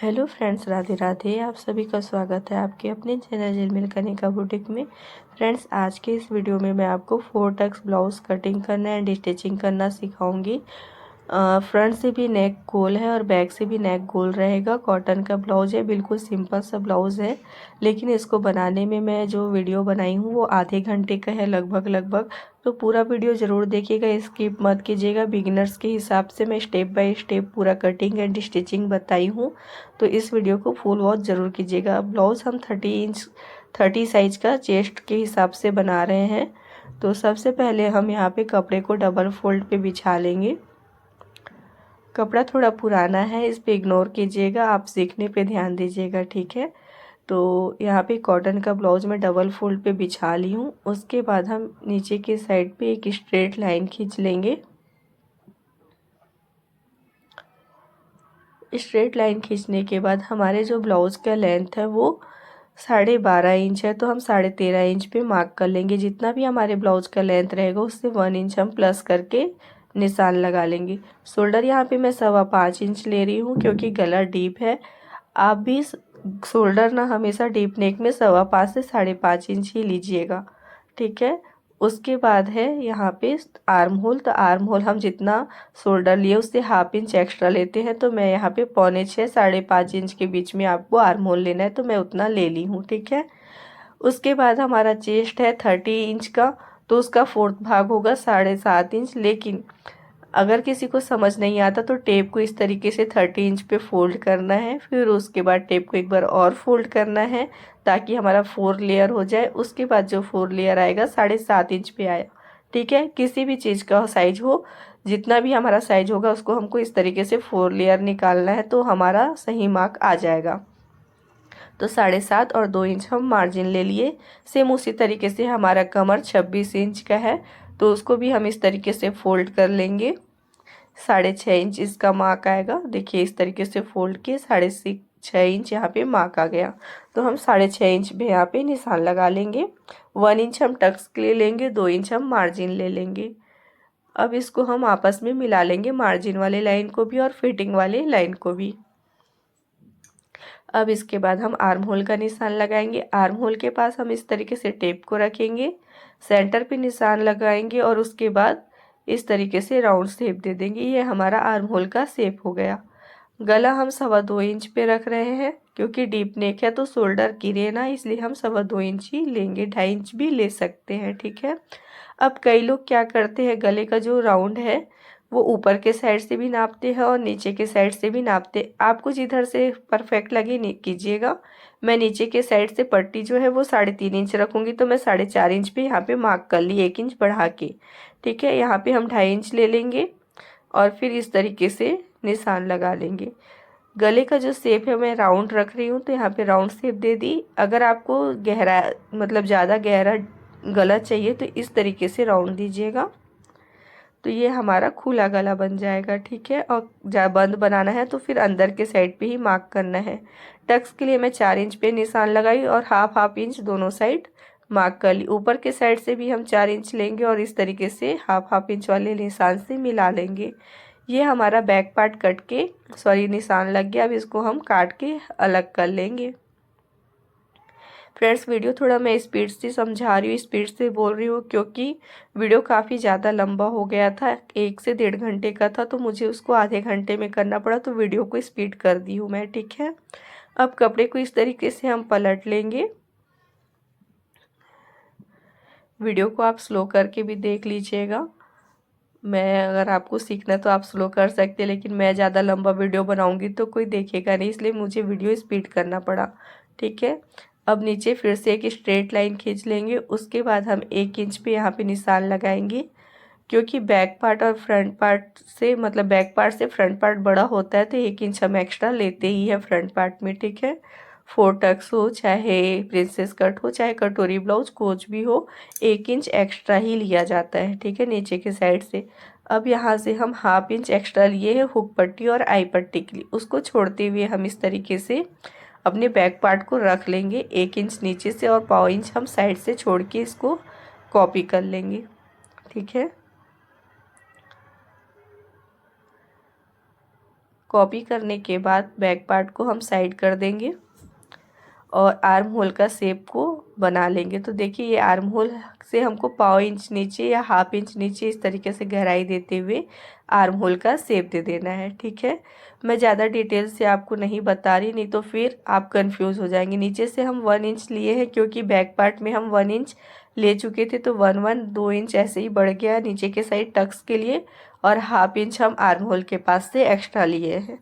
Hello friends, Radhe Radhe. आप सभी का स्वागत है आपके अपने चैनल झिलमिल कनिका बुटीक में। फ्रेंड्स, आज के इस वीडियो में मैं आपको 4 टक्स ब्लाउज़ कटिंग करना एंड स्टिचिंग करना सिखाऊंगी। फ्रंट से भी नेक गोल है और बैक से भी नेक गोल रहेगा। कॉटन का ब्लाउज है, बिल्कुल सिंपल सा ब्लाउज है, लेकिन इसको बनाने में मैं जो वीडियो बनाई हूँ वो आधे घंटे का है लगभग। तो पूरा वीडियो ज़रूर देखिएगा, स्किप मत कीजिएगा। बिगिनर्स के हिसाब से मैं स्टेप बाय स्टेप पूरा कटिंग एंड स्टिचिंग बताई हूँ, तो इस वीडियो को फुल वॉच ज़रूर कीजिएगा। ब्लाउज़ हम 30 साइज का चेस्ट के हिसाब से बना रहे हैं। तो सबसे पहले हम यहाँ पे कपड़े को डबल फोल्ड पे बिछा लेंगे। कपड़ा थोड़ा पुराना है, इस पे इग्नोर कीजिएगा, आप सीखने पे ध्यान दीजिएगा, ठीक है। तो यहाँ पे कॉटन का ब्लाउज मैं डबल फोल्ड पे बिछा ली हूँ। उसके बाद हम नीचे की साइड पे एक स्ट्रेट लाइन खींच लेंगे। स्ट्रेट लाइन खींचने के बाद हमारे जो ब्लाउज का लेंथ है वो 12.5 इंच है, तो हम 13.5 इंच पे मार्क कर लेंगे। जितना भी हमारे ब्लाउज का लेंथ रहेगा उससे 1 इंच हम प्लस करके निशान लगा लेंगे। शोल्डर यहाँ पे मैं 5.25 इंच ले रही हूँ क्योंकि गला डीप है। आप भी शोल्डर ना हमेशा डीप नेक में 5.25 से 5.5 इंच ही लीजिएगा, ठीक है। उसके बाद है यहाँ पे आर्म होल। तो आर्म होल हम जितना शोल्डर लिए उससे 1/2 इंच एक्स्ट्रा लेते हैं, तो मैं यहाँ पे 6.25 5.5 इंच के बीच में आपको आर्म होल लेना है, तो मैं उतना ले ली हूँ, ठीक है। उसके बाद हमारा चेस्ट है 30 इंच का, तो उसका 4th भाग होगा 7.5 इंच। लेकिन अगर किसी को समझ नहीं आता तो टेप को इस तरीके से 30 इंच पे फोल्ड करना है, फिर उसके बाद टेप को एक बार और फोल्ड करना है ताकि हमारा 4 लेयर हो जाए। उसके बाद जो 4 लेयर आएगा 7.5 इंच पे आया, ठीक है। किसी भी चीज़ का साइज हो, जितना भी हमारा साइज होगा उसको हमको इस तरीके से 4 लेयर निकालना है, तो हमारा सही मार्क आ जाएगा। तो 7.5 और 2 इंच हम मार्जिन ले लिए। सेम उसी तरीके से हमारा कमर 26 इंच का है, तो उसको भी हम इस तरीके से फोल्ड कर लेंगे। 6.5 इंच इसका मार्क आएगा। देखिए इस तरीके से फोल्ड किए, 6.5 इंच यहाँ पे मार्क आ गया। तो हम 6.5 इंच में यहाँ पे निशान लगा लेंगे। 1 इंच हम टक्स के लिए लेंगे, 2 इंच हम मार्जिन ले लेंगे। अब इसको हम आपस में मिला लेंगे, मार्जिन वाले लाइन को भी और फिटिंग वाले लाइन को भी। अब इसके बाद हम आर्म होल का निशान लगाएंगे। आर्म होल के पास हम इस तरीके से टेप को रखेंगे, सेंटर पे निशान लगाएंगे और उसके बाद इस तरीके से राउंड शेप दे देंगे। ये हमारा आर्म होल का शेप हो गया। गला हम 2.25 इंच पे रख रहे हैं क्योंकि डीप नेक है तो शोल्डर गिरे ना, इसलिए हम 2.25 इंच ही लेंगे। 2.5 इंच भी ले सकते हैं, ठीक है। अब कई लोग क्या करते हैं, गले का जो राउंड है वो ऊपर के साइड से भी नापते हैं और नीचे के साइड से भी नापते। आपको जिधर से परफेक्ट लगे नहीं कीजिएगा। मैं नीचे के साइड से पट्टी जो है वो 3.5 इंच रखूंगी, तो मैं 4.5 इंच पे यहाँ पे मार्क कर ली, 1 इंच बढ़ा के, ठीक है। यहाँ पे हम 2.5 इंच ले लेंगे और फिर इस तरीके से निशान लगा लेंगे। गले का जो शेप है मैं राउंड रख रही हूँ, तो यहाँ पे राउंड शेप दे दी। अगर आपको गहरा मतलब ज़्यादा गहरा गला चाहिए तो इस तरीके से राउंड दीजिएगा, तो ये हमारा खुला गला बन जाएगा, ठीक है। और बंद बनाना है तो फिर अंदर के साइड पे ही मार्क करना है। टक्स के लिए मैं 4 इंच पे निशान लगाई और हाफ इंच दोनों साइड मार्क कर ली। ऊपर के साइड से भी हम 4 इंच लेंगे और इस तरीके से हाफ इंच वाले निशान से मिला लेंगे। ये हमारा बैक पार्ट कट के निशान लग गया। अब इसको हम काट के अलग कर लेंगे। फ्रेंड्स, वीडियो थोड़ा मैं स्पीड से समझा रही हूँ, स्पीड से बोल रही हूँ क्योंकि वीडियो काफ़ी ज़्यादा लंबा हो गया था, 1 से 1.5 घंटे का था, तो मुझे उसको आधे घंटे में करना पड़ा, तो वीडियो को स्पीड कर दी हूँ मैं, ठीक है। अब कपड़े को इस तरीके से हम पलट लेंगे। वीडियो को आप स्लो करके भी देख लीजिएगा। मैं अगर आपको सीखना तो आप स्लो कर सकते हैं, लेकिन मैं ज़्यादा लंबा वीडियो बनाऊंगी तो कोई देखेगा नहीं, इसलिए मुझे वीडियो स्पीड करना पड़ा, ठीक है। अब नीचे फिर से एक स्ट्रेट लाइन खींच लेंगे। उसके बाद हम 1 इंच पे यहाँ पे निशान लगाएंगे, क्योंकि बैक पार्ट और फ्रंट पार्ट से बैक पार्ट से फ्रंट पार्ट बड़ा होता है, तो 1 इंच हम एक्स्ट्रा लेते ही हैं फ्रंट पार्ट में, ठीक है। 4 टक्स हो, चाहे प्रिंसेस कट हो, चाहे कटोरी ब्लाउज, कुछ भी हो, 1 इंच एक्स्ट्रा ही लिया जाता है, ठीक है, नीचे के साइड से। अब यहाँ से हम हाफ इंच एक्स्ट्रा लिए हैं हुक पट्टी और आई पट्टी के लिए, उसको छोड़ते हुए हम इस तरीके से अपने बैक पार्ट को रख लेंगे 1 इंच नीचे से, और 1/4 इंच हम साइड से छोड़ के इसको कॉपी कर लेंगे, ठीक है। कॉपी करने के बाद बैक पार्ट को हम साइड कर देंगे और आर्म होल का शेप को बना लेंगे। तो देखिए ये आर्म होल से हमको पाव इंच नीचे या हाफ इंच नीचे इस तरीके से गहराई देते हुए आर्म होल का शेप दे देना है। ठीक है, मैं ज़्यादा डिटेल से आपको नहीं बता रही, नहीं तो फिर आप कंफ्यूज हो जाएंगे। नीचे से हम 1 इंच लिए हैं क्योंकि बैक पार्ट में हम 1 इंच ले चुके थे, तो 2 इंच ऐसे ही बढ़ गया नीचे के साइड टक्स के लिए, और हाफ इंच हम आर्म होल के पास से एक्स्ट्रा लिए हैं।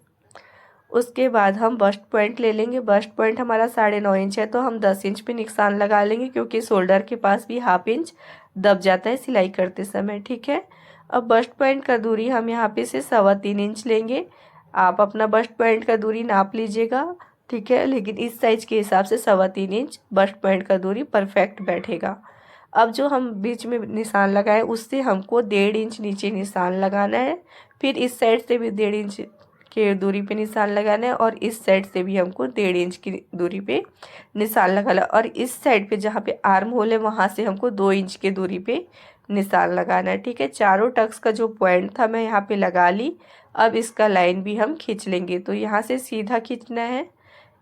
उसके बाद हम बस्ट पॉइंट ले लेंगे। बस्ट पॉइंट हमारा 9.5 इंच है, तो हम 10 इंच पे निशान लगा लेंगे क्योंकि शोल्डर के पास भी हाफ इंच दब जाता है सिलाई करते समय। ठीक है, अब बस्ट पॉइंट का दूरी हम यहाँ पे से 3.25 इंच लेंगे। आप अपना बस्ट पॉइंट का दूरी नाप लीजिएगा। ठीक है, लेकिन इस साइज के हिसाब से 3.25 इंच बस्ट पॉइंट का दूरी परफेक्ट बैठेगा। अब जो हम बीच में निशान लगाए उससे हमको 1.5 इंच नीचे निशान लगाना है। फिर इस साइड से भी 1.5 इंच के दूरी पे निशान लगाना है और इस साइड से भी हमको 1.5 इंच की दूरी पे निशान लगाना है, और इस साइड पे जहाँ पे आर्म होल है वहाँ से हमको 2 इंच की दूरी पे निशान लगाना है। ठीक है, चारों टक्स का जो पॉइंट था मैं यहाँ पे लगा ली। अब इसका लाइन भी हम खींच लेंगे। तो यहाँ से सीधा खींचना है,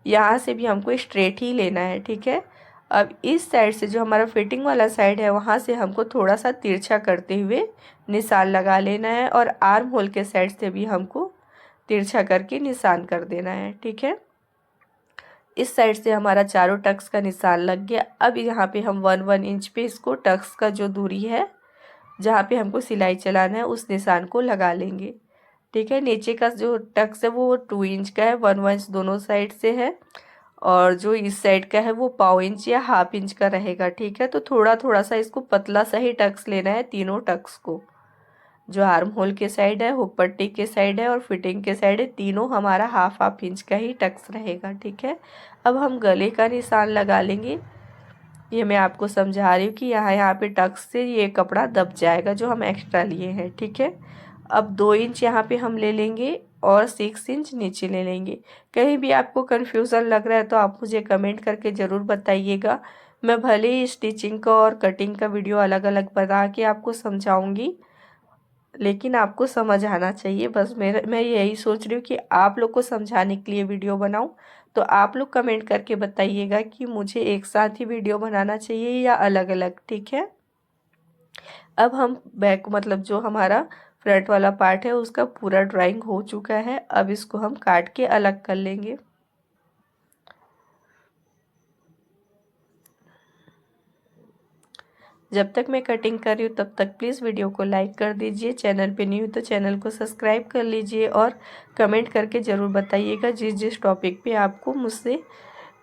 यहाँ से भी हमको स्ट्रेट ही लेना है। ठीक है, अब इस साइड से जो हमारा फिटिंग वाला साइड है वहाँ से हमको थोड़ा सा तिरछा करते हुए निशान लगा लेना है, और आर्म होल के साइड से भी हमको तिरछा करके निशान कर देना है। ठीक है, इस साइड से हमारा चारों टक्स का निशान लग गया। अब यहाँ पे हम 1 इंच पे इसको टक्स का जो दूरी है जहाँ पे हमको सिलाई चलाना है उस निशान को लगा लेंगे। ठीक है, नीचे का जो टक्स है वो 2 इंच का है, 1 इंच दोनों साइड से है, और जो इस साइड का है वो पाव इंच या हाफ इंच का रहेगा। ठीक है, तो थोड़ा थोड़ा सा इसको पतला सा ही टक्स लेना है तीनों टक्स को। जो आर्म होल के साइड है, हुक पट्टी के साइड है और फिटिंग के साइड है, तीनों हमारा हाफ इंच का ही टक्स रहेगा। ठीक है, अब हम गले का निशान लगा लेंगे। ये मैं आपको समझा रही हूँ कि यहाँ पे टक्स से ये कपड़ा दब जाएगा जो हम एक्स्ट्रा लिए हैं। ठीक है, अब 2 इंच यहाँ पे हम ले लेंगे और 6 इंच नीचे ले लेंगे। कहीं भी आपको कन्फ्यूज़न लग रहा है तो आप मुझे कमेंट करके ज़रूर बताइएगा। मैं भले ही स्टिचिंग का और कटिंग का वीडियो अलग अलग बना के आपको समझाऊंगी, लेकिन आपको समझ आना चाहिए। बस मैं यही सोच रही हूँ कि आप लोग को समझाने के लिए वीडियो बनाऊँ। तो आप लोग कमेंट करके बताइएगा कि मुझे एक साथ ही वीडियो बनाना चाहिए या अलग अलग। ठीक है, अब हम बैक मतलब जो हमारा फ्रंट वाला पार्ट है उसका पूरा ड्राइंग हो चुका है। अब इसको हम काट के अलग कर लेंगे। जब तक मैं कटिंग कर रही हूँ तब तक प्लीज़ वीडियो को लाइक कर दीजिए। चैनल पे न्यू तो चैनल को सब्सक्राइब कर लीजिए और कमेंट करके ज़रूर बताइएगा जिस जिस टॉपिक पे आपको मुझसे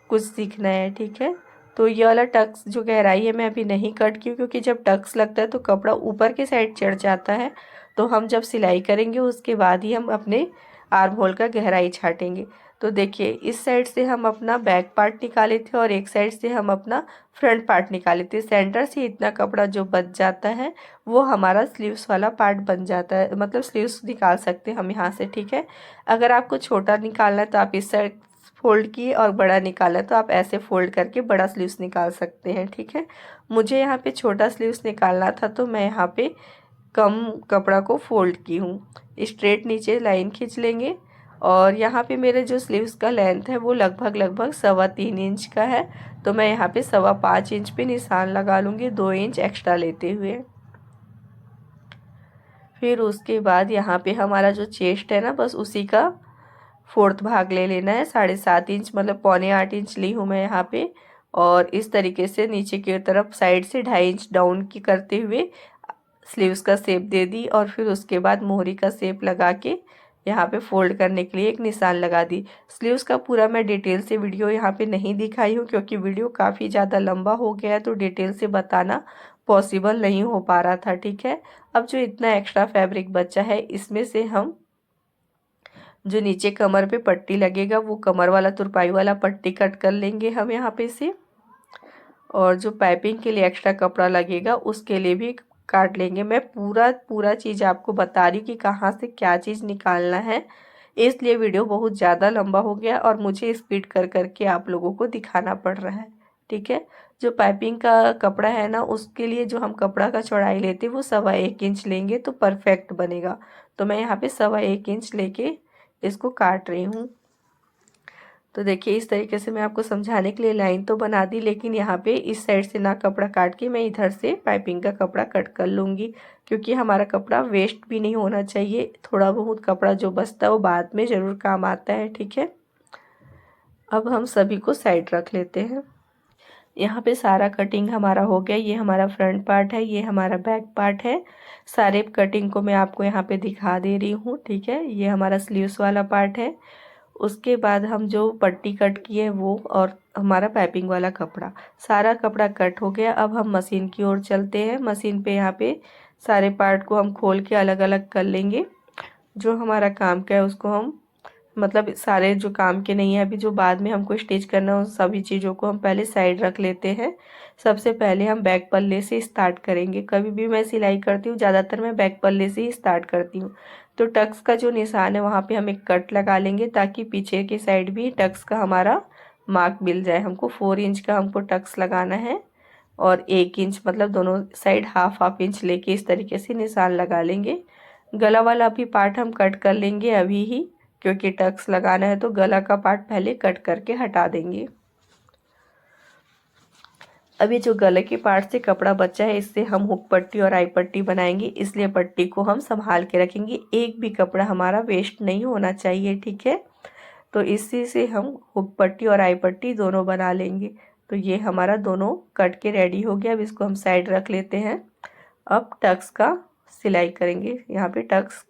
कुछ सीखना है। ठीक है, तो ये वाला टक्स जो गहराई है मैं अभी नहीं कट की क्योंकि जब टक्स लगता है तो कपड़ा ऊपर के साइड चढ़ जाता है। तो हम जब सिलाई करेंगे उसके बाद ही हम अपने आर्म होल का गहराई छाटेंगे। तो देखिए इस साइड से हम अपना बैक पार्ट निकाले थे और एक साइड से हम अपना फ्रंट पार्ट निकाले थे। सेंटर से इतना कपड़ा जो बच जाता है वो हमारा स्लीव्स वाला पार्ट बन जाता है, मतलब स्लीव्स निकाल सकते हैं हम यहाँ से। ठीक है, अगर आपको छोटा निकालना है तो आप इस साइड फोल्ड किए, और बड़ा निकाला तो आप ऐसे फोल्ड करके बड़ा स्लीव्स निकाल सकते हैं। ठीक है, मुझे यहाँ पे छोटा स्लीव्स निकालना था तो मैं यहाँ पे कम कपड़ा को फोल्ड की हूँ। स्ट्रेट नीचे लाइन खींच लेंगे, और यहाँ पे मेरे जो स्लीव्स का लेंथ है वो लगभग 3.25 इंच का है। तो मैं यहाँ पे 5.25 इंच पे निशान लगा लूँगी 2 इंच एक्स्ट्रा लेते हुए। फिर उसके बाद यहाँ पे हमारा जो चेस्ट है ना, बस उसी का 4th भाग ले लेना है। 7.5 इंच मतलब 7.25 इंच ली हूँ मैं यहाँ पे, और इस तरीके से नीचे की तरफ साइड से 2.5 इंच डाउन की करते हुए स्लीव्स का शेप दे दी, और फिर उसके बाद मोहरी का शेप लगा के यहाँ पे फोल्ड करने के लिए एक निशान लगा दी। स्लीव्स का पूरा मैं डिटेल से वीडियो यहाँ पे नहीं दिखाई हूँ क्योंकि वीडियो काफ़ी ज़्यादा लंबा हो गया है, तो डिटेल से बताना पॉसिबल नहीं हो पा रहा था। ठीक है, अब जो इतना एक्स्ट्रा फैब्रिक बचा है इसमें से हम जो नीचे कमर पे पट्टी लगेगा वो कमर वाला तुरपाई वाला पट्टी कट कर लेंगे हम यहाँ पे से, और जो पाइपिंग के लिए एक्स्ट्रा कपड़ा लगेगा उसके लिए भी काट लेंगे। मैं पूरा चीज़ आपको बता रही कि कहाँ से क्या चीज़ निकालना है, इसलिए वीडियो बहुत ज़्यादा लंबा हो गया और मुझे स्पीड कर करके आप लोगों को दिखाना पड़ रहा है। ठीक है, जो पाइपिंग का कपड़ा है ना उसके लिए जो हम कपड़ा का चौड़ाई लेते वो 1.25 इंच लेंगे तो परफेक्ट बनेगा। तो मैं यहाँ पे 1.25 इंच लेके इसको काट रही हूँ। तो देखिए इस तरीके से मैं आपको समझाने के लिए लाइन तो बना दी, लेकिन यहाँ पे इस साइड से ना कपड़ा काट के मैं इधर से पाइपिंग का कपड़ा कट कर लूँगी, क्योंकि हमारा कपड़ा वेस्ट भी नहीं होना चाहिए। थोड़ा बहुत कपड़ा जो बचता है वो बाद में ज़रूर काम आता है, ठीक है। अब हम सभी को साइड रख लेते हैं। यहाँ पे सारा कटिंग हमारा हो गया। ये हमारा फ्रंट पार्ट है, ये हमारा बैक पार्ट है। सारे कटिंग को मैं आपको यहाँ पे दिखा दे रही हूँ, ठीक है। ये हमारा स्लीव्स वाला पार्ट है। उसके बाद हम जो पट्टी कट किए वो, और हमारा पाइपिंग वाला कपड़ा, सारा कपड़ा कट हो गया। अब हम मशीन की ओर चलते हैं। मशीन पे यहाँ पे सारे पार्ट को हम खोल के अलग अलग कर लेंगे। जो हमारा काम का है उसको हम, मतलब सारे जो काम के नहीं है अभी, जो बाद में हमको स्टिच करना है, उन सभी चीज़ों को हम पहले साइड रख लेते हैं। सबसे पहले हम बैक पल्ले से स्टार्ट करेंगे। कभी भी मैं सिलाई करती हूँ, ज़्यादातर मैं बैक पल्ले से ही स्टार्ट करती हूँ। तो टक्स का जो निशान है वहाँ पे हम एक कट लगा लेंगे, ताकि पीछे की साइड भी टक्स का हमारा मार्क मिल जाए। हमको 4 इंच का हमको टक्स लगाना है, और 1 इंच, मतलब दोनों साइड हाफ हाफ इंच लेके इस तरीके से निशान लगा लेंगे। गला वाला भी पार्ट हम कट कर लेंगे अभी ही, क्योंकि टक्स लगाना है तो गला का पार्ट पहले कट करके हटा देंगे। अभी जो गले के पार्ट से कपड़ा बचा है, इससे हम हुक पट्टी और आई पट्टी बनाएंगे, इसलिए पट्टी को हम संभाल के रखेंगे। एक भी कपड़ा हमारा वेस्ट नहीं होना चाहिए, ठीक है। तो इसी से हम हुक पट्टी और आई पट्टी दोनों बना लेंगे। तो ये हमारा दोनों कट के रेडी हो गया। अब इसको हम साइड रख लेते हैं। अब टक्स का सिलाई करेंगे। यहाँ पे टक्स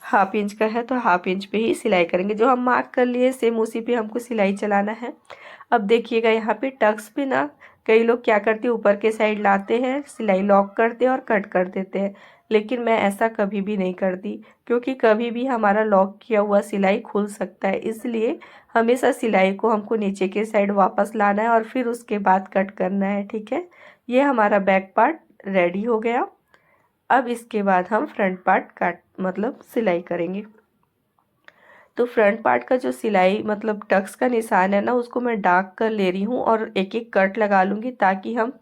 हाफ इंच का है तो हाफ इंच पे ही सिलाई करेंगे। जो हम मार्क कर लिए सेम उसी पे हमको सिलाई चलाना है। अब देखिएगा यहाँ पे टक्स पे ना, कई लोग क्या करते हैं, ऊपर के साइड लाते हैं, सिलाई लॉक करते हैं और कट कर देते हैं। लेकिन मैं ऐसा कभी भी नहीं करती, क्योंकि कभी भी हमारा लॉक किया हुआ सिलाई खुल सकता है। इसलिए हमेशा सिलाई को हमको नीचे के साइड वापस लाना है और फिर उसके बाद कट करना है, ठीक है। ये हमारा बैक पार्ट रेडी हो गया। अब इसके बाद हम फ्रंट पार्ट काट, मतलब सिलाई करेंगे। तो फ्रंट पार्ट का जो सिलाई, मतलब टक्स का निशान है ना, उसको मैं डार्क कर ले रही हूँ और एक एक कट लगा लूँगी, ताकि हम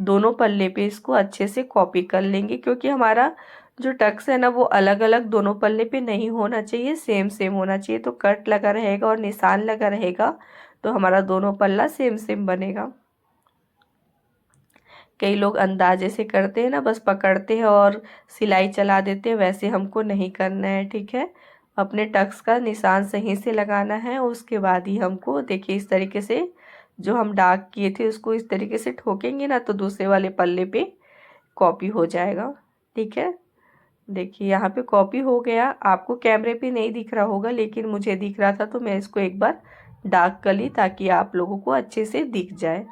दोनों पल्ले पे इसको अच्छे से कॉपी कर लेंगे। क्योंकि हमारा जो टक्स है ना, वो अलग अलग दोनों पल्ले पे नहीं होना चाहिए, सेम सेम होना चाहिए। तो कट लगा रहेगा और निशान लगा रहेगा, तो हमारा दोनों पल्ला सेम सेम बनेगा। कई लोग अंदाजे से करते हैं ना, बस पकड़ते हैं और सिलाई चला देते हैं, वैसे हमको नहीं करना है, ठीक है। अपने टक्स का निशान सही से लगाना है। उसके बाद ही हमको, देखिए इस तरीके से जो हम डार्क किए थे उसको इस तरीके से ठोकेंगे ना, तो दूसरे वाले पल्ले पे कॉपी हो जाएगा, ठीक है। देखिए यहाँ पे कॉपी हो गया। आपको कैमरे पे नहीं दिख रहा होगा, लेकिन मुझे दिख रहा था, तो मैं इसको एक बार डार्क कर ली ताकि आप लोगों को अच्छे से दिख जाए।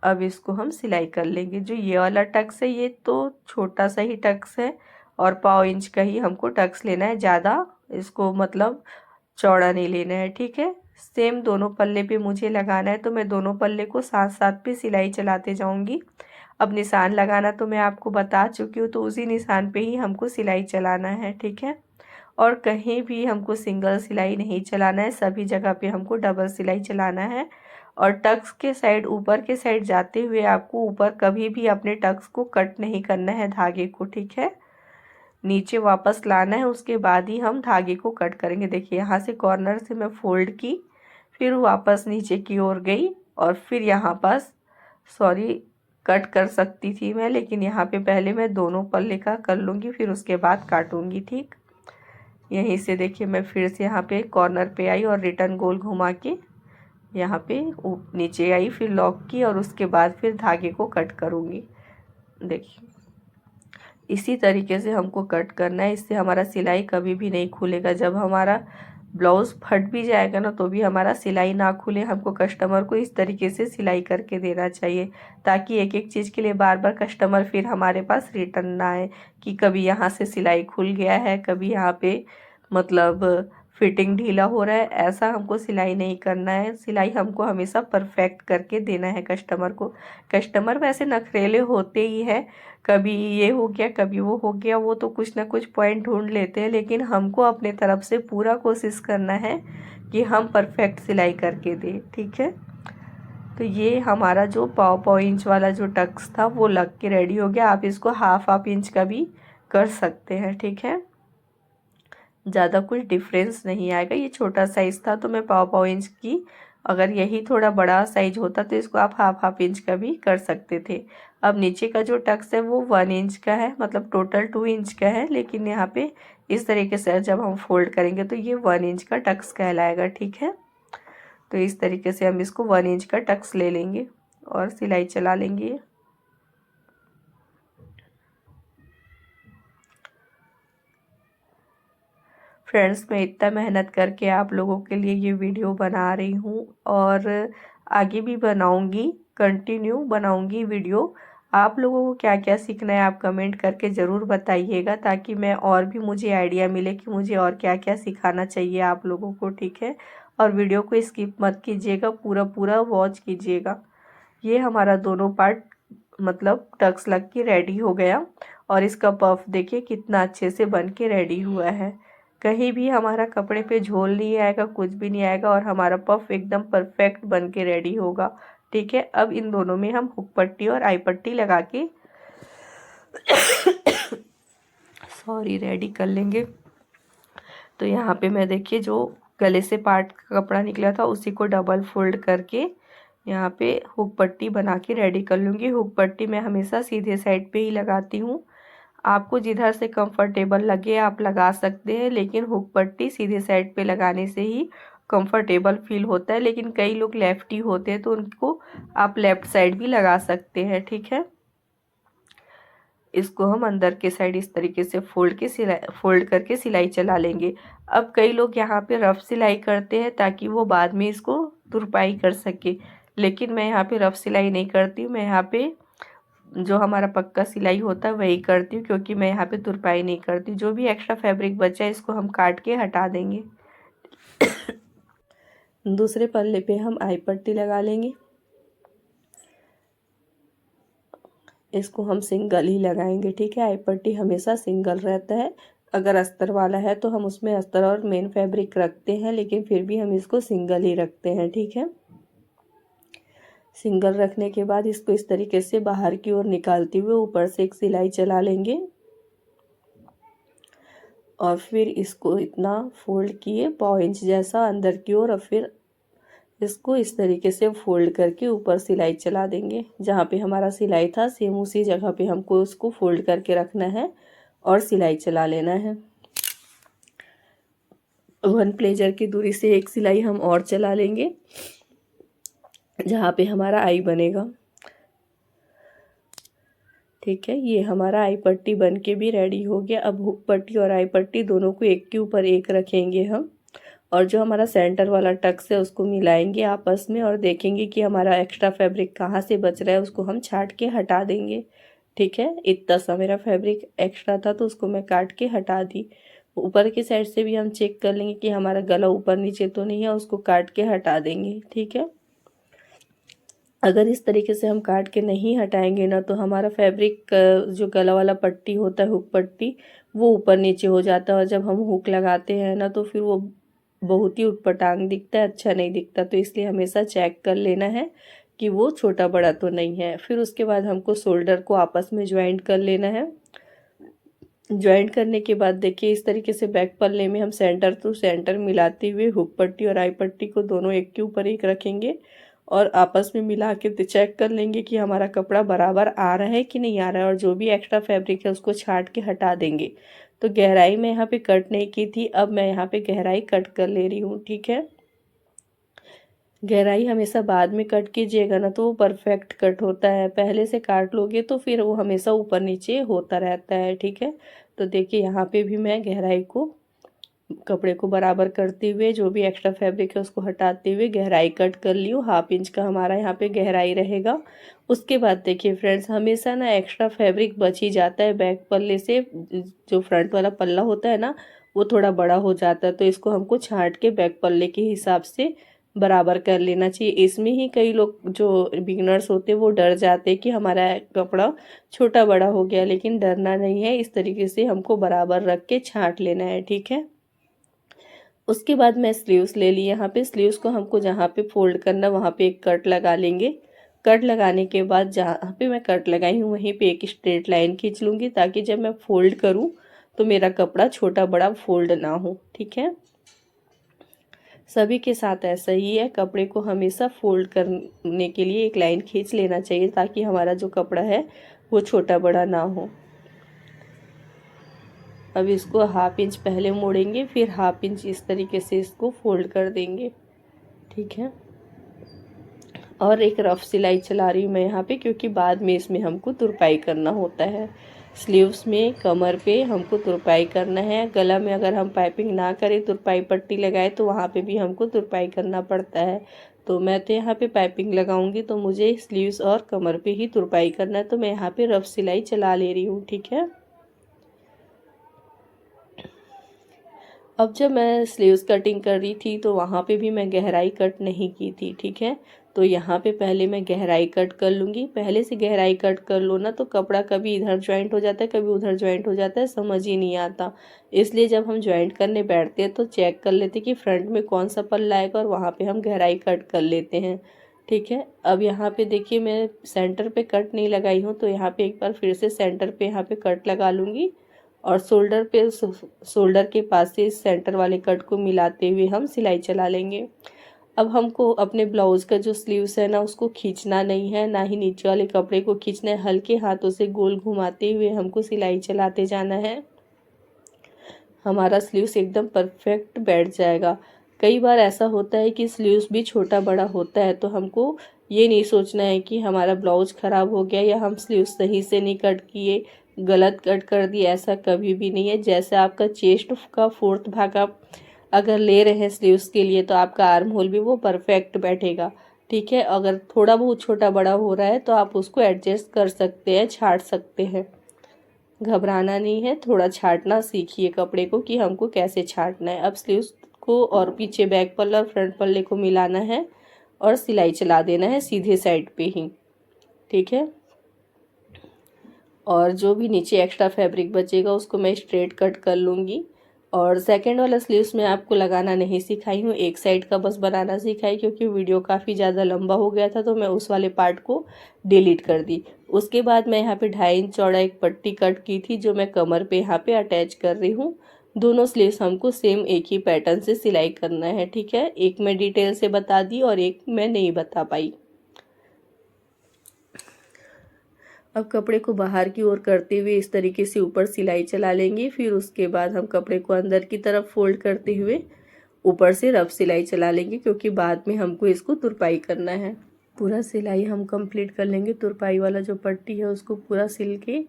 अब इसको हम सिलाई कर लेंगे। जो ये वाला टक्स है, ये तो छोटा सा ही टक्स है, और 1/4 इंच का ही हमको टक्स लेना है, ज़्यादा इसको मतलब चौड़ा नहीं लेना है, ठीक है। सेम दोनों पल्ले पे मुझे लगाना है, तो मैं दोनों पल्ले को साथ साथ पे सिलाई चलाते जाऊंगी। अब निशान लगाना तो मैं आपको बता चुकी हूँ, तो उसी निशान पे ही हमको सिलाई चलाना है, ठीक है। और कहीं भी हमको सिंगल सिलाई नहीं चलाना है, सभी जगह पे हमको डबल सिलाई चलाना है। और टक्स के साइड, ऊपर के साइड जाते हुए आपको ऊपर कभी भी अपने टक्स को कट नहीं करना है, धागे को, ठीक है। नीचे वापस लाना है, उसके बाद ही हम धागे को कट करेंगे। देखिए यहाँ से कॉर्नर से मैं फोल्ड की, फिर वापस नीचे की ओर गई, और फिर यहाँ पास, सॉरी, कट कर सकती थी मैं, लेकिन यहाँ पे पहले मैं दोनों पल्ले का कर लूँगी, फिर उसके बाद काटूँगी, ठीक। यहीं से देखिए मैं फिर से यहाँ पे कॉर्नर पे आई और रिटर्न गोल घुमा के यहाँ पे नीचे आई, फिर लॉक की, और उसके बाद फिर धागे को कट करूँगी। देखिए इसी तरीके से हमको कट करना है, इससे हमारा सिलाई कभी भी नहीं खुलेगा। जब हमारा ब्लाउज़ फट भी जाएगा ना, तो भी हमारा सिलाई ना खुले। हमको कस्टमर को इस तरीके से सिलाई करके देना चाहिए, ताकि एक एक चीज़ के लिए बार बार कस्टमर फिर हमारे पास रिटर्न ना आए कि कभी यहाँ से सिलाई खुल गया है, कभी यहाँ पे मतलब फिटिंग ढीला हो रहा है। ऐसा हमको सिलाई नहीं करना है। सिलाई हमको हमेशा परफेक्ट करके देना है कस्टमर को। कस्टमर वैसे नखरेले होते ही है, कभी ये हो गया कभी वो हो गया, वो तो कुछ ना कुछ पॉइंट ढूंढ लेते हैं, लेकिन हमको अपने तरफ से पूरा कोशिश करना है कि हम परफेक्ट सिलाई करके दें, ठीक है। तो ये हमारा जो 1/4 इंच वाला जो टक्स था वो लग के रेडी हो गया। आप इसको हाफ इंच का भी कर सकते हैं, ठीक है। ज़्यादा कुछ डिफरेंस नहीं आएगा। ये छोटा साइज़ था तो मैं पाव इंच की, अगर यही थोड़ा बड़ा साइज होता तो इसको आप हाफ इंच का भी कर सकते थे। अब नीचे का जो टक्स है वो 1 इंच का है, मतलब टोटल 2 इंच का है, लेकिन यहाँ पे इस तरीके से जब हम फोल्ड करेंगे तो ये 1 इंच का टक्स कहलाएगा। ठीक है, तो इस तरीके से हम इसको 1 इंच का टक्स ले लेंगे और सिलाई चला लेंगे। फ्रेंड्स, मैं इतना मेहनत करके आप लोगों के लिए ये वीडियो बना रही हूँ और आगे भी बनाऊँगी, कंटिन्यू बनाऊँगी वीडियो। आप लोगों को क्या क्या सीखना है आप कमेंट करके ज़रूर बताइएगा, ताकि मैं और भी मुझे आइडिया मिले कि मुझे और क्या क्या सिखाना चाहिए आप लोगों को। ठीक है, और वीडियो को स्किप मत कीजिएगा, पूरा पूरा वॉच कीजिएगा। ये हमारा दोनों पार्ट मतलब टक्स लग के रेडी हो गया और इसका पफ देखिए कितना अच्छे से बन के रेडी हुआ है। कहीं भी हमारा कपड़े पे झोल नहीं आएगा, कुछ भी नहीं आएगा और हमारा पफ एकदम परफेक्ट बन के रेडी होगा। ठीक है, अब इन दोनों में हम हुक पट्टी और आई पट्टी लगा के सॉरी रेडी कर लेंगे। तो यहाँ पे मैं देखिए जो गले से पार्ट का कपड़ा निकला था उसी को डबल फोल्ड करके यहाँ पे हुक पट्टी बना के रेडी कर लूँगी। हुक पट्टी मैं हमेशा सीधे साइड पे ही लगाती हूँ, आपको जिधर से कंफर्टेबल लगे आप लगा सकते हैं, लेकिन हुक पट्टी सीधे साइड पे लगाने से ही कंफर्टेबल फील होता है। लेकिन कई लोग लेफ्टी होते हैं तो उनको आप लेफ्ट साइड भी लगा सकते हैं। ठीक है, इसको हम अंदर के साइड इस तरीके से फोल्ड करके सिलाई चला लेंगे। अब कई लोग यहाँ पे रफ सिलाई करते हैं ताकि वो बाद में इसको तुरपाई कर सके, लेकिन मैं यहाँ पे रफ सिलाई नहीं करती हूँ। मैं यहाँ पे जो हमारा पक्का सिलाई होता है वही करती हूँ, क्योंकि मैं यहाँ पे तुरपाई नहीं करती। जो भी एक्स्ट्रा फैब्रिक बचा है इसको हम काट के हटा देंगे। दूसरे पल्ले पे हम आई पट्टी लगा लेंगे, इसको हम सिंगल ही लगाएंगे। ठीक है, आई पट्टी हमेशा सिंगल रहता है। अगर अस्तर वाला है तो हम उसमें अस्तर और मेन फैब्रिक रखते हैं, लेकिन फिर भी हम इसको सिंगल ही रखते हैं। ठीक है, सिंगल रखने के बाद इसको इस तरीके से बाहर की ओर निकालते हुए ऊपर से एक सिलाई चला लेंगे और फिर इसको इतना फोल्ड किए पाव इंच जैसा अंदर की ओर, और फिर इसको इस तरीके से फोल्ड करके ऊपर सिलाई चला देंगे। जहाँ पे हमारा सिलाई था सेम उसी जगह पे हमको उसको फोल्ड करके रखना है और सिलाई चला लेना है। 1 प्लेजर की दूरी से एक सिलाई हम और चला लेंगे जहाँ पे हमारा आई बनेगा। ठीक है, ये हमारा आई पट्टी बन के भी रेडी हो गया। अब हुक पट्टी और आई पट्टी दोनों को एक के ऊपर एक रखेंगे हम, और जो हमारा सेंटर वाला टक्स है उसको मिलाएंगे आपस में और देखेंगे कि हमारा एक्स्ट्रा फैब्रिक कहाँ से बच रहा है, उसको हम छाट के हटा देंगे। ठीक है, इतना सा मेरा फैब्रिक एक्स्ट्रा था तो उसको मैं काट के हटा दी। ऊपर की साइड से भी हम चेक कर लेंगे कि हमारा गला ऊपर नीचे तो नहीं है, उसको काट के हटा देंगे। ठीक है, अगर इस तरीके से हम काट के नहीं हटाएंगे ना तो हमारा फैब्रिक जो गला वाला पट्टी होता है हुक पट्टी वो ऊपर नीचे हो जाता है, और जब हम हुक लगाते हैं ना तो फिर वो बहुत ही उटपटांग दिखता है, अच्छा नहीं दिखता। तो इसलिए हमेशा चेक कर लेना है कि वो छोटा बड़ा तो नहीं है। फिर उसके बाद हमको शोल्डर को आपस में ज्वाइंट कर लेना है। ज्वाइंट करने के बाद देखिए इस तरीके से बैक पल्ले में हम सेंटर टू सेंटर मिलाते हुए हुक पट्टी और आई पट्टी को दोनों एक के ऊपर एक रखेंगे और आपस में मिला के चेक कर लेंगे कि हमारा कपड़ा बराबर आ रहा है कि नहीं आ रहा है, और जो भी एक्स्ट्रा फैब्रिक है उसको छाट के हटा देंगे। तो गहराई में यहाँ पे कट नहीं की थी, अब मैं यहाँ पे गहराई कट कर ले रही हूँ। ठीक है, गहराई हमेशा बाद में कट कीजिएगा ना तो वो परफेक्ट कट होता है, पहले से काट लोगे तो फिर वो हमेशा ऊपर नीचे होता रहता है। ठीक है, तो देखिए यहाँ पे भी मैं गहराई को कपड़े को बराबर करते हुए जो भी एक्स्ट्रा फैब्रिक है उसको हटाते हुए गहराई कट कर ली हूँ। 1/2 इंच का हमारा यहाँ पे गहराई रहेगा। उसके बाद देखिए फ्रेंड्स, हमेशा ना एक्स्ट्रा फैब्रिक बच ही जाता है बैक पल्ले से। जो फ्रंट वाला पल्ला होता है ना वो थोड़ा बड़ा हो जाता है, तो इसको हमको छांट के बैक पल्ले के हिसाब से बराबर कर लेना चाहिए। इसमें ही कई लोग जो बिगनर्स होते हैं वो डर जाते हैं कि हमारा कपड़ा छोटा बड़ा हो गया, लेकिन डरना नहीं है। इस तरीके से हमको बराबर रख के छांट लेना है। ठीक है, उसके बाद मैं स्लीव्स ले ली। यहाँ पे स्लीव्स को हमको जहाँ पे फोल्ड करना वहाँ पे एक कट लगा लेंगे। कट लगाने के बाद जहाँ पे मैं कट लगाई हूँ वहीं पे एक स्ट्रेट लाइन खींच लूँगी, ताकि जब मैं फोल्ड करूँ तो मेरा कपड़ा छोटा बड़ा फोल्ड ना हो। ठीक है, सभी के साथ ऐसा ही है। कपड़े को हमेशा फोल्ड करने के लिए एक लाइन खींच लेना चाहिए ताकि हमारा जो कपड़ा है वो छोटा बड़ा ना हो। अब इसको हाफ इंच पहले मोड़ेंगे, फिर हाफ इंच इस तरीके से इसको फोल्ड कर देंगे। ठीक है, और एक रफ सिलाई चला रही हूँ मैं यहाँ पे, क्योंकि बाद में इसमें हमको तुरपाई करना होता है। स्लीव्स में कमर पे हमको तुरपाई करना है। गला में अगर हम पाइपिंग ना करें, तुरपाई पट्टी लगाए, तो वहाँ पे भी हमको तुरपाई करना पड़ता है। तो मैं तो यहाँ पे पाइपिंग लगाऊंगी, तो मुझे स्लीव्स और कमर पे ही तुरपाई करना है। तो मैं यहाँ पे रफ सिलाई चला ले रही हूँ। ठीक है, अब जब मैं स्लीव्स कटिंग कर रही थी तो वहाँ पे भी मैं गहराई कट नहीं की थी। ठीक है, तो यहाँ पे पहले मैं गहराई कट कर लूँगी। पहले से गहराई कट कर लो ना तो कपड़ा कभी इधर ज्वाइंट हो जाता है, कभी उधर ज्वाइंट हो जाता है, समझ ही नहीं आता। इसलिए जब हम ज्वाइंट करने बैठते हैं तो चेक कर लेते कि फ्रंट में कौन सा पल्ला आएगा और वहाँ पर हम गहराई कट कर लेते हैं। ठीक है, अब यहाँ पे देखिए मैं सेंटर पे कट नहीं लगाई हूँ, तो यहाँ पे एक बार फिर से सेंटर पे यहाँ पे कट लगा लूँगी और शोल्डर के पास से इस सेंटर वाले कट को मिलाते हुए हम सिलाई चला लेंगे। अब हमको अपने ब्लाउज का जो स्लीव्स है ना उसको खींचना नहीं है, ना ही नीचे वाले कपड़े को खींचना है। हल्के हाथों से गोल घुमाते हुए हमको सिलाई चलाते जाना है। हमारा स्लीव्स एकदम परफेक्ट बैठ जाएगा। कई बार ऐसा होता है कि स्लीव्स भी छोटा बड़ा होता है, तो हमको ये नहीं सोचना है कि हमारा ब्लाउज ख़राब हो गया या हम स्लीव्स सही से नहीं कट किए, गलत कट कर दिए। ऐसा कभी भी नहीं है। जैसे आपका चेस्ट का 4th भाग आप अगर ले रहे हैं स्लीव्स के लिए, तो आपका आर्म होल भी वो परफेक्ट बैठेगा। ठीक है, अगर थोड़ा बहुत छोटा बड़ा हो रहा है तो आप उसको एडजस्ट कर सकते हैं, छाट सकते हैं। घबराना नहीं है, थोड़ा छाटना सीखिए कपड़े को कि हमको कैसे छाटना है। अब स्लीव्स को और पीछे बैक पल्ला और फ्रंट पल्ले को मिलाना है और सिलाई चला देना है सीधे साइड पे ही। ठीक है, और जो भी नीचे एक्स्ट्रा फैब्रिक बचेगा उसको मैं स्ट्रेट कट कर लूँगी। और सेकंड वाला स्लीव्स में आपको लगाना नहीं सिखाई हूँ, एक साइड का बस बनाना सिखाई, क्योंकि वीडियो काफ़ी ज़्यादा लंबा हो गया था तो मैं उस वाले पार्ट को डिलीट कर दी। उसके बाद मैं यहाँ पे 2.5 इंच चौड़ा एक पट्टी कट की थी जो मैं कमर पे यहाँ पे अटैच कर रही हूँ। दोनों स्लीव्स हमको सेम एक ही पैटर्न से सिलाई करना है। ठीक है, एक मैं डिटेल से बता दी और एक मैं नहीं बता पाई। अब कपड़े को बाहर की ओर करते हुए इस तरीके से ऊपर सिलाई चला लेंगे। फिर उसके बाद हम कपड़े को अंदर की तरफ फोल्ड करते हुए ऊपर से रफ सिलाई चला लेंगे, क्योंकि बाद में हमको इसको तुरपाई करना है। पूरा सिलाई हम कंप्लीट कर लेंगे। तुरपाई वाला जो पट्टी है उसको पूरा सिल के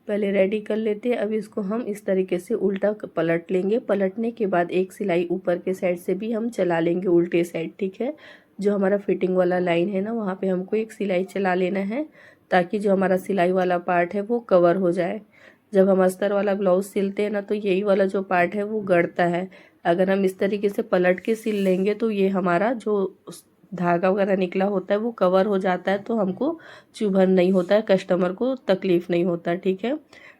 पहले रेडी कर लेते हैं। अब इसको हम इस तरीके से उल्टा पलट लेंगे। पलटने के बाद एक सिलाई ऊपर के साइड से भी हम चला लेंगे उल्टे साइड। ठीक है, जो हमारा फिटिंग वाला लाइन है ना वहाँ पे हमको एक सिलाई चला लेना है, ताकि जो हमारा सिलाई वाला पार्ट है वो कवर हो जाए। जब हम अस्तर वाला ब्लाउज सिलते हैं ना तो यही वाला जो पार्ट है वो गड़ता है। अगर हम इस तरीके से पलट के सिल लेंगे तो ये हमारा जो धागा वगैरह निकला होता है वो कवर हो जाता है, तो हमको चुभन नहीं होता है, कस्टमर को तकलीफ नहीं होता। ठीक है,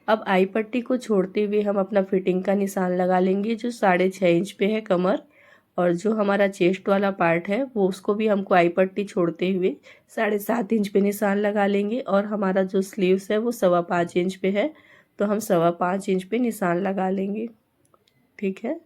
अब आई पट्टी को छोड़ते हुए हम अपना फिटिंग का निशान लगा लेंगे जो 6.5 इंच पे है कमर, और जो हमारा चेस्ट वाला पार्ट है वो उसको भी हमको आई पट्टी छोड़ते हुए 7.5 इंच पे निशान लगा लेंगे। और हमारा जो स्लीव्स है वो 5.25 इंच पे है, तो हम 5.25 इंच पे निशान लगा लेंगे। ठीक है,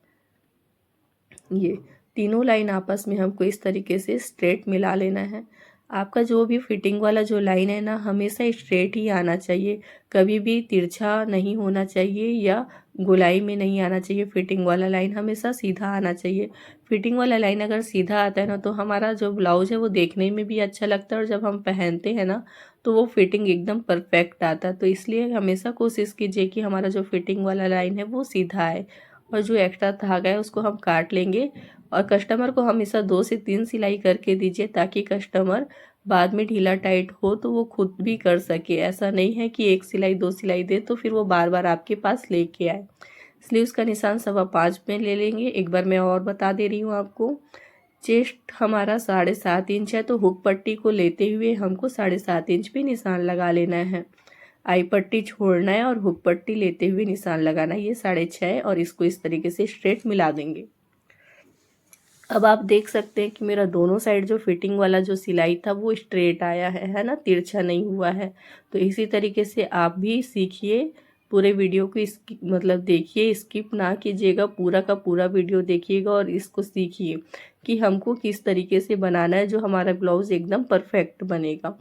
ये तीनों लाइन आपस में हमको इस तरीके से स्ट्रेट मिला लेना है। आपका जो भी फिटिंग वाला जो लाइन है ना हमेशा स्ट्रेट ही आना चाहिए, कभी भी तिरछा नहीं होना चाहिए या गोलाई में नहीं आना चाहिए। फिटिंग वाला लाइन हमेशा सीधा आना चाहिए। फिटिंग वाला लाइन अगर सीधा आता है ना तो हमारा जो ब्लाउज है वो देखने में भी अच्छा लगता है, और जब हम पहनते हैं ना तो वो फिटिंग एकदम परफेक्ट आता है। तो इसलिए हमेशा कोशिश कीजिए कि हमारा जो फिटिंग वाला लाइन है वो सीधा आए। और जो एक्स्ट्रा धागा है उसको हम काट लेंगे, और कस्टमर को हमेशा 2 से 3 सिलाई करके दीजिए, ताकि कस्टमर बाद में ढीला टाइट हो तो वो खुद भी कर सके। ऐसा नहीं है कि 1 सिलाई 2 सिलाई दे तो फिर वो बार बार आपके पास लेके आए। स्लीव्स का निशान 5.25 में ले लेंगे। एक बार मैं और बता दे रही हूँ आपको। चेस्ट हमारा 7.5 इंच है, तो हुक पट्टी को लेते हुए हमको 7.5 इंच पे निशान लगा लेना है। आई पट्टी छोड़ना है और हुक पट्टी लेते हुए निशान लगाना है। ये 6.5 है, और इसको इस तरीके से स्ट्रेट मिला देंगे। अब आप देख सकते हैं कि मेरा दोनों साइड जो फिटिंग वाला जो सिलाई था वो स्ट्रेट आया है ना, तिरछा नहीं हुआ है। तो इसी तरीके से आप भी सीखिए, पूरे वीडियो को मतलब देखिए, स्किप ना कीजिएगा, पूरा का पूरा वीडियो देखिएगा और इसको सीखिए कि हमको किस तरीके से बनाना है जो हमारा ब्लाउज़ एकदम परफेक्ट बनेगा।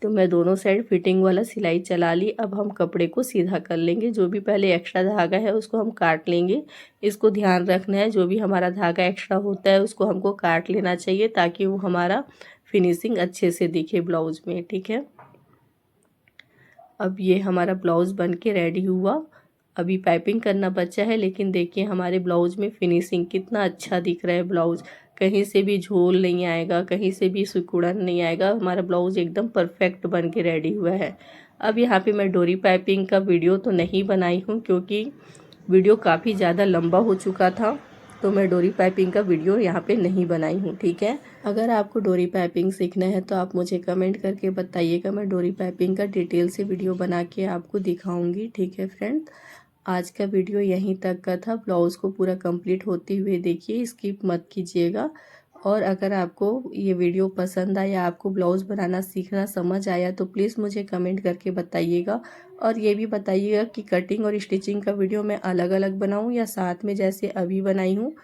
तो मैं दोनों साइड फिटिंग वाला सिलाई चला ली। अब हम कपड़े को सीधा कर लेंगे। जो भी पहले एक्स्ट्रा धागा है उसको हम काट लेंगे। इसको ध्यान रखना है, जो भी हमारा धागा एक्स्ट्रा होता है उसको हमको काट लेना चाहिए ताकि वो हमारा फिनिशिंग अच्छे से दिखे ब्लाउज में, ठीक है। अब ये हमारा ब्लाउज़ बन के रेडी हुआ। अभी पाइपिंग करना बचा है, लेकिन देखिए हमारे ब्लाउज़ में फिनिशिंग कितना अच्छा दिख रहा है। ब्लाउज़ कहीं से भी झोल नहीं आएगा, कहीं से भी सिकुड़न नहीं आएगा। हमारा ब्लाउज़ एकदम परफेक्ट बन के रेडी हुआ है। अब यहाँ पे मैं डोरी पाइपिंग का वीडियो तो नहीं बनाई हूँ, क्योंकि वीडियो काफ़ी ज़्यादा लंबा हो चुका था, तो मैं डोरी पाइपिंग का वीडियो यहाँ पे नहीं बनाई हूँ, ठीक है। अगर आपको डोरी पाइपिंग सीखना है तो आप मुझे कमेंट करके बताइएगा, मैं डोरी पाइपिंग का डिटेल से वीडियो बना के आपको दिखाऊंगी, ठीक है फ्रेंड। आज का वीडियो यहीं तक का था। ब्लाउज़ को पूरा कंप्लीट होते हुए देखिए, स्किप मत कीजिएगा। और अगर आपको ये वीडियो पसंद आया, आपको ब्लाउज़ बनाना सीखना समझ आया, तो प्लीज़ मुझे कमेंट करके बताइएगा। और ये भी बताइएगा कि कटिंग और स्टिचिंग का वीडियो मैं अलग अलग बनाऊं या साथ में, जैसे अभी बनाई हूँ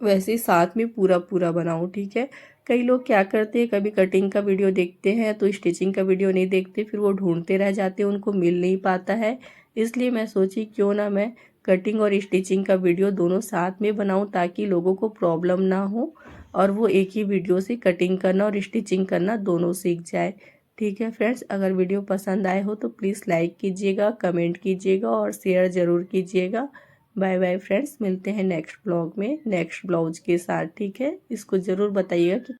वैसे साथ में पूरा पूरा बनाऊं, ठीक है। कई लोग क्या करते हैं, कभी कटिंग का वीडियो देखते हैं तो स्टिचिंग का वीडियो नहीं देखते, फिर वो ढूंढते रह जाते हैं, उनको मिल नहीं पाता है। इसलिए मैं सोची क्यों ना मैं कटिंग और स्टिचिंग का वीडियो दोनों साथ में बनाऊं, ताकि लोगों को प्रॉब्लम ना हो और वो एक ही वीडियो से कटिंग करना और स्टिचिंग करना दोनों सीख जाए, ठीक है फ्रेंड्स। अगर वीडियो पसंद आए हो तो प्लीज़ लाइक कीजिएगा, कमेंट कीजिएगा और शेयर ज़रूर कीजिएगा। बाय बाय फ्रेंड्स, मिलते हैं नेक्स्ट ब्लॉग में नेक्स्ट ब्लाउज के साथ, ठीक है। इसको ज़रूर बताइएगा कि